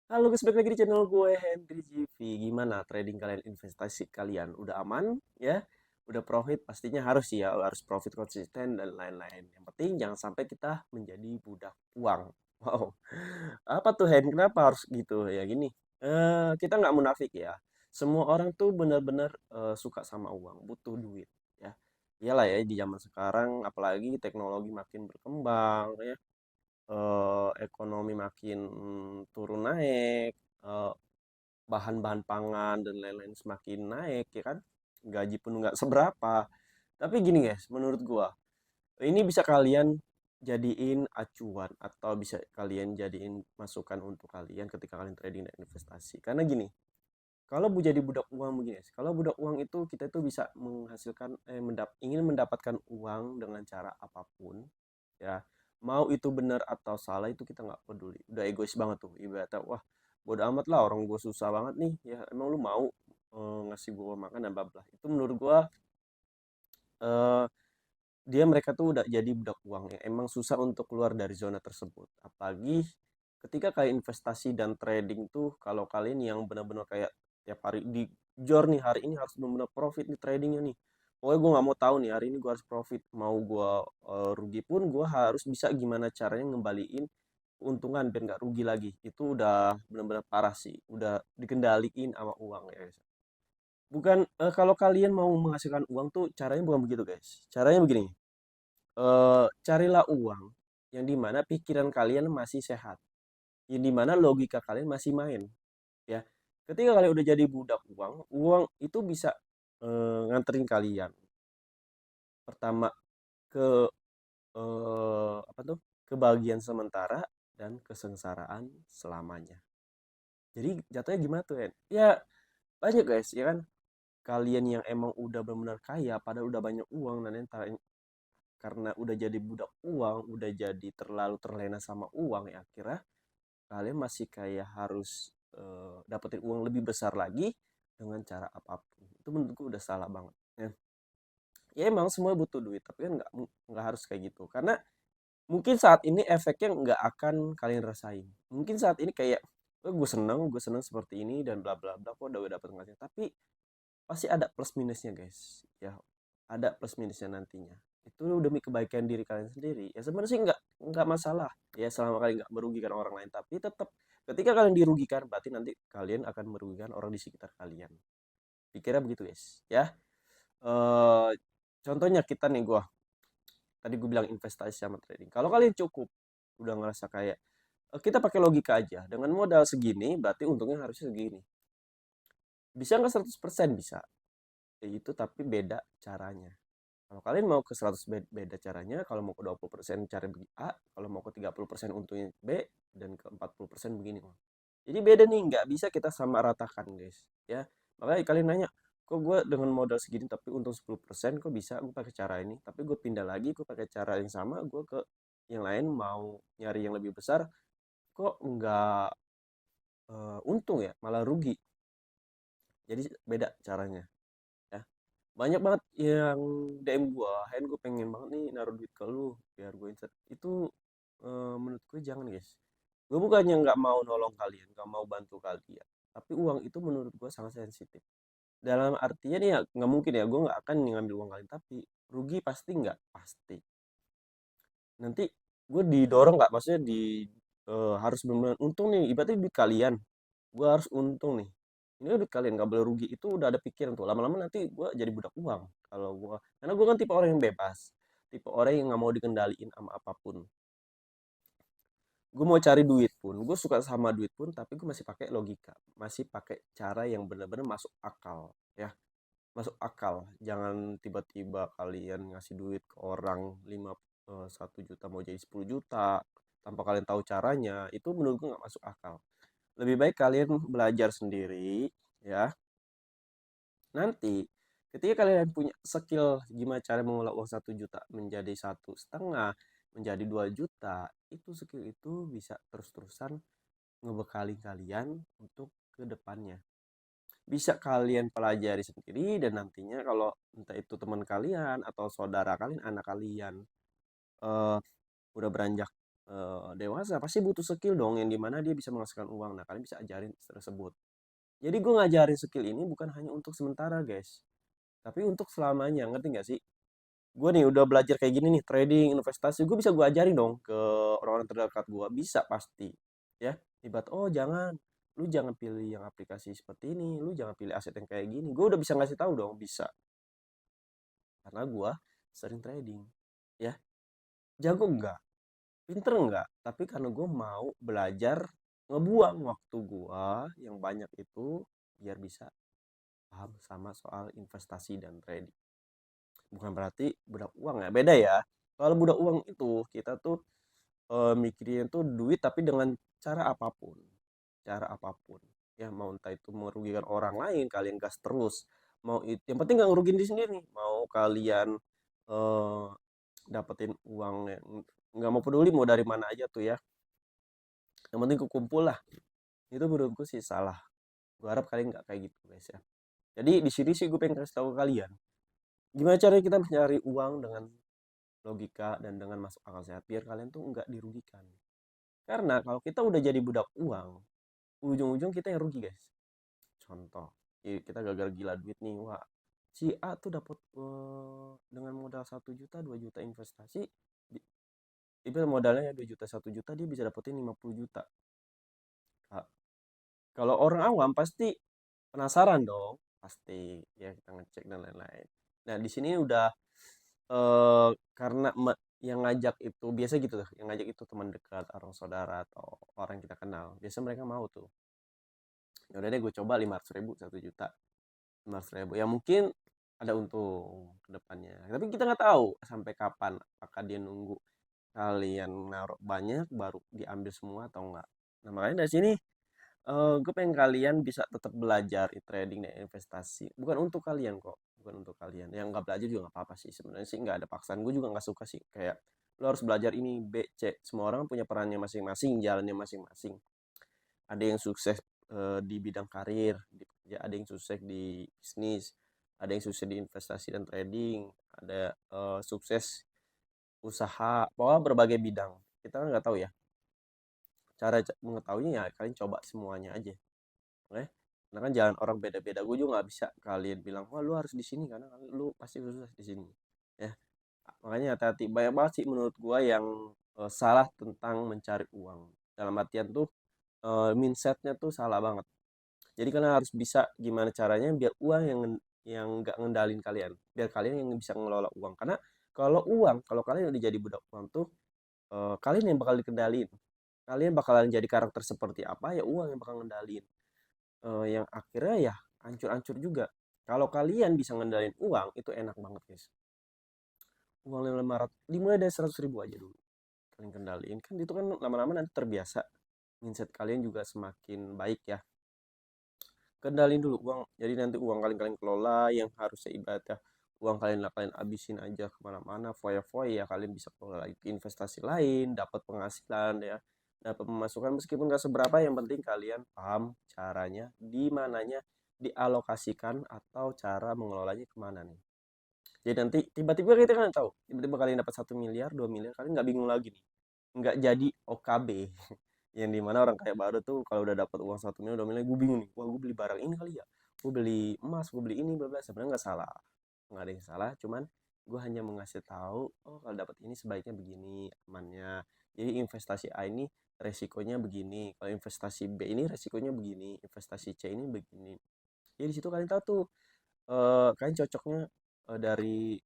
Halo guys, balik lagi di channel gue Henry GV. Gimana trading kalian, investasi kalian? Udah aman ya? Udah profit? Pastinya harus sih ya, harus profit konsisten dan lain-lain. Yang penting jangan sampai kita menjadi budak uang. Wow. Apa tuh Hen? Kenapa harus gitu? Ya gini, kita nggak munafik ya. Semua orang tuh benar-benar suka sama uang, butuh duit ya. Iyalah ya di zaman sekarang, apalagi teknologi makin berkembang ya, ekonomi makin turun naik, bahan-bahan pangan dan lain-lain semakin naik ya kan, gaji pun nggak seberapa. Tapi gini guys, menurut gua ini bisa kalian jadiin acuan atau bisa kalian jadiin masukan untuk kalian ketika kalian trading dan investasi. Karena gini, kalau jadi budak uang begini guys, kalau budak uang itu kita itu bisa menghasilkan ingin mendapatkan uang dengan cara apapun ya, mau itu benar atau salah itu kita nggak peduli, udah egois banget tuh ibaratnya. Wah, bodo amat lah, orang gue susah banget nih ya, emang lu mau ngasih gue makan dan bla bla. Itu menurut gue eh, mereka tuh udah jadi budak uang yang emang susah untuk keluar dari zona tersebut. Apalagi ketika kalian investasi dan trading tuh, kalau kalian yang benar-benar kayak tiap hari di jor nih, hari ini harus benar-benar profit nih tradingnya nih. Pokoknya gue nggak mau tahu nih, hari ini gue harus profit, mau gue rugi pun gue harus bisa gimana caranya ngembaliin keuntungan biar nggak rugi lagi. Itu udah benar-benar parah sih, udah dikendaliin sama uang ya guys. Bukan, kalau kalian mau menghasilkan uang tuh caranya bukan begitu guys, caranya begini. Carilah uang yang dimana pikiran kalian masih sehat, yang dimana logika kalian masih main, ya. Ketika kalian udah jadi budak uang, uang itu bisa nganterin kalian pertama ke apa tuh? Kebahagiaan sementara dan kesengsaraan selamanya. Jadi jatuhnya gimana tuh, Hen? Ya banyak guys, ya kan? Kalian yang emang udah benar-benar kaya, padahal udah banyak uang dan lain, karena udah jadi budak uang, udah jadi terlalu terlena sama uang ya, akhirnya kalian masih kayak harus dapetin uang lebih besar lagi dengan cara apapun. Itu menurutku udah salah banget ya. Ya emang semua butuh duit, tapi kan nggak harus kayak gitu, karena mungkin saat ini efeknya nggak akan kalian rasain. Mungkin saat ini kayak, oh, gue seneng seperti ini dan bla bla bla, kok udah dapet penghasilan, tapi pasti ada plus minusnya guys ya, ada plus minusnya nantinya. Itu demi kebaikan diri kalian sendiri ya, sebenarnya sih nggak masalah ya, selama kalian nggak merugikan orang lain. Tapi tetap ketika kalian dirugikan, berarti nanti kalian akan merugikan orang di sekitar kalian. Pikirnya begitu guys ya. eh Contohnya kita nih, tadi gue bilang investasi sama trading. Kalau kalian cukup udah ngerasa kayak, kita pakai logika aja, dengan modal segini berarti untungnya harusnya segini. Bisa nggak 100%? Bisa, kayak gitu, tapi beda caranya. Kalau kalian mau ke 100 beda caranya, kalau mau ke 20% cara begini A, kalau mau ke 30% untungnya B, dan ke 40% begini. Jadi beda nih, nggak bisa kita sama ratakan guys. Ya, makanya kalian nanya, kok gue dengan modal segini tapi untung 10%, kok bisa gue pakai cara ini, tapi gue pindah lagi, gue pakai cara yang sama, gue ke yang lain mau nyari yang lebih besar, kok nggak untung ya, malah rugi. Jadi beda caranya ya. Banyak banget yang DM gua, Hen gue pengen banget nih naruh duit ke lu biar gue insert. Itu menurut gue jangan guys. Gue bukannya nggak mau nolong kalian, nggak mau bantu kalian, tapi uang itu menurut gue sangat sensitif. Dalam artian ya nggak mungkin ya gue nggak akan ngambil uang kalian, tapi rugi pasti, nggak pasti. Nanti gue didorong, nggak, maksudnya harus benar-benar untung nih, ibaratnya duit kalian, gue harus untung nih, ini duit kalian nggak boleh rugi. Itu udah ada pikiran tuh, lama-lama nanti gue jadi budak uang. Kalau gue, karena gue kan tipe orang yang bebas, tipe orang yang nggak mau dikendaliin sama apapun. Gue mau cari duit pun, gue suka sama duit pun, tapi gue masih pakai logika, masih pakai cara yang benar-benar masuk akal ya, masuk akal. Jangan tiba-tiba kalian ngasih duit ke orang 1 juta mau jadi 10 juta tanpa kalian tahu caranya. Itu menurut gue nggak masuk akal. Lebih baik kalian belajar sendiri ya. Nanti ketika kalian punya skill gimana cara mengolah uang 1 juta menjadi 1,5, menjadi 2 juta, itu skill itu bisa terus-terusan ngebekali kalian untuk ke depannya. Bisa kalian pelajari sendiri, dan nantinya kalau entah itu teman kalian atau saudara kalian, anak kalian, eh, udah beranjak dewasa pasti butuh skill dong yang dimana dia bisa menghasilkan uang. Nah, kalian bisa ajarin tersebut. Jadi gue ngajarin skill ini bukan hanya untuk sementara, guys, tapi untuk selamanya. Ngerti nggak sih? Gue nih udah belajar kayak gini nih, trading, investasi, gue bisa gue ajarin dong ke orang-orang terdekat gue. Bisa pasti. Ya, ibarat, oh jangan, lu jangan pilih yang aplikasi seperti ini, lu jangan pilih aset yang kayak gini. Gue udah bisa ngasih tahu dong, bisa. Karena gue sering trading. Ya, jago enggak? Pinter enggak? Tapi karena gue mau belajar ngebuang waktu gue yang banyak itu biar bisa paham sama soal investasi dan trading. Bukan berarti budak uang ya, beda ya. Kalau budak uang itu kita tuh mikirin tuh duit tapi dengan cara apapun. Cara apapun. Ya mau entah itu merugikan orang lain, kalian gas terus. Mau itu, yang penting nggak ngerugin diri sendiri. Mau kalian eh, dapetin uang yang nggak mau peduli mau dari mana aja tuh ya. Yang penting kekumpul lah. Itu menurutku sih salah. Gue harap kalian nggak kayak gitu guys ya. Jadi di sini sih gue pengen kasih tahu ke kalian. Gimana caranya kita mencari uang dengan logika dan dengan masuk akal sehat biar kalian tuh nggak dirugikan. Karena kalau kita udah jadi budak uang, ujung-ujung kita yang rugi guys. Contoh, kita gagal gila duit nih, wah si A tuh dapat dengan modal 1 juta, 2 juta investasi, itu modalnya 2 juta, 1 juta dia bisa dapetin 50 juta. Nah, kalau orang awam pasti penasaran dong, pasti ya kita ngecek dan lain-lain. Nah di sini udah karena yang ngajak itu biasa gitu tuh, yang ngajak itu teman dekat, orang saudara atau orang yang kita kenal. Biasa mereka mau tuh. Ya udah deh gue coba 500 ribu 1 juta. 500 ribu. Ya mungkin ada untung ke depannya. Tapi kita nggak tahu sampai kapan. Apakah dia nunggu kalian naruh banyak baru diambil semua atau enggak. Nah makanya dari sini gue pengen kalian bisa tetap belajar trading dan investasi. Bukan untuk kalian kok, bukan untuk kalian. Yang nggak belajar juga nggak apa-apa sih. Sebenarnya sih nggak ada paksaan. Gue juga nggak suka sih kayak lo harus belajar ini B, C. Semua orang punya perannya masing-masing, jalannya masing-masing. Ada yang sukses di bidang karir, ada yang sukses di bisnis, ada yang sukses di investasi dan trading, ada sukses usaha, pokoknya berbagai bidang. Kita kan nggak tahu ya. Cara mengetahuinya ya kalian coba semuanya aja. Oke, karena kan jalan orang beda-beda. Gue juga nggak bisa kalian bilang, wah lu harus di sini karena lu pasti sukses di sini. Ya, makanya hati-hati. Banyak banget sih menurut gue yang salah tentang mencari uang. Dalam artian tuh mindsetnya tuh salah banget. Jadi kalian harus bisa gimana caranya biar uang yang nggak ngendalin kalian, biar kalian yang bisa ngelola uang. Karena kalau kalian udah jadi budak uang tuh kalian yang bakal dikendalin. Kalian bakalan jadi karakter seperti apa ya uang yang bakal ngendalin. Yang akhirnya ya hancur-hancur juga. Kalau kalian bisa ngendalin uang itu enak banget guys. Uang yang 500 dimulai dari 100 ribu aja dulu. Kalian kendaliin kan itu kan lama-lama nanti terbiasa. Mindset kalian juga semakin baik ya. Kendalin dulu uang, jadi nanti uang kalian kelola yang harusnya ibadah uang kalian habisin aja kemana-mana foya-foya ya kalian bisa kelola lagi ke investasi lain, dapat penghasilan ya, dapat pemasukan meskipun gak seberapa, yang penting kalian paham caranya di mananya dialokasikan atau cara mengelolanya kemana nih. Jadi nanti tiba-tiba kita kan tahu, tiba-tiba kalian dapat 1 miliar 2 miliar, kalian nggak bingung lagi nih, nggak jadi OKB. Yang dimana orang kayak baru tuh kalau udah dapat uang 1 miliar 2 miliar gue bingung nih, wah gue beli barang ini kali ya, gue beli emas, gue beli ini bla bla. Sebenarnya nggak salah, nggak ada yang salah, cuman gue hanya mengasih tahu, oh kalau dapat ini sebaiknya begini amannya. Jadi investasi A ini resikonya begini, kalau investasi B ini resikonya begini, investasi C ini begini. Jadi di situ kalian tahu tuh kalian cocoknya dari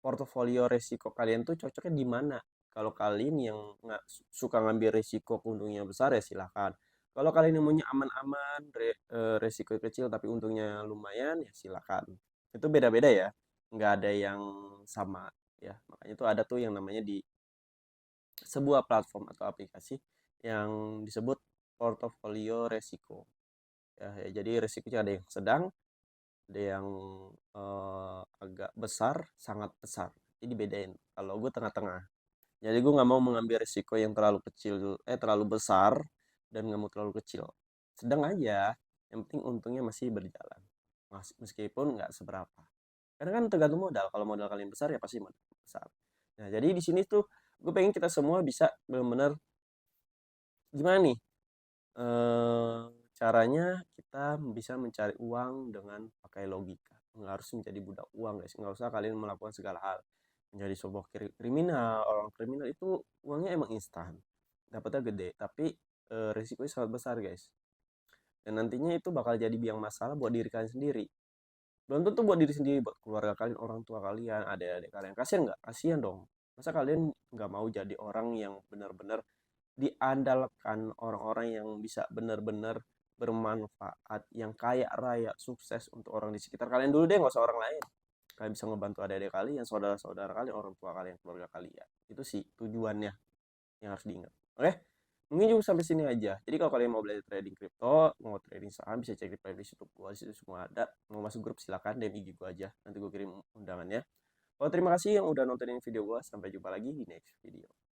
portofolio resiko kalian tuh cocoknya di mana. Kalau kalian yang nggak suka ngambil resiko untungnya besar ya silahkan. Kalau kalian yang maunya aman-aman, resiko kecil tapi untungnya lumayan ya silakan. Itu beda-beda ya, nggak ada yang sama ya. Makanya itu ada tuh yang namanya di sebuah platform atau aplikasi yang disebut portofolio resiko. Ya, jadi resikonya ada yang sedang, ada yang agak besar, sangat besar. Jadi bedain. Kalau gue tengah-tengah. Jadi gue nggak mau mengambil risiko yang terlalu kecil, terlalu besar dan nggak mau terlalu kecil. Sedang aja. Yang penting untungnya masih berjalan. Meskipun nggak seberapa. Karena kan tergantung modal. Kalau modal kalian besar ya pasti modal besar. Nah jadi di sini tuh Gue pengen kita semua bisa benar-benar gimana nih, eh, caranya kita bisa mencari uang dengan pakai logika. Nggak harus menjadi budak uang guys. Nggak usah kalian melakukan segala hal. Menjadi sebuah kriminal, orang kriminal itu uangnya emang instan. Dapatnya gede, tapi risikonya sangat besar guys. Dan nantinya itu bakal jadi biang masalah buat diri kalian sendiri. Belum tentu buat diri sendiri, buat keluarga kalian, orang tua kalian, adik-adik kalian. Kasian nggak? Kasian dong. Masa kalian nggak mau jadi orang yang benar-benar diandalkan, orang-orang yang bisa benar-benar bermanfaat, yang kaya raya, sukses untuk orang di sekitar kalian dulu deh, nggak usah orang lain. Kalian bisa ngebantu adik-adik kalian, saudara-saudara kalian, orang tua kalian, keluarga kalian. Itu sih tujuannya yang harus diingat. Oke? Mungkin juga sampai sini aja. Jadi kalau kalian mau belajar trading crypto, mau trading saham, bisa cek di playlist YouTube gua, di situ semua ada. Mau masuk grup silakan DM IG gua aja. Nanti gua kirim undangannya. Oh, terima kasih yang udah nontonin video gua. Sampai jumpa lagi di next video.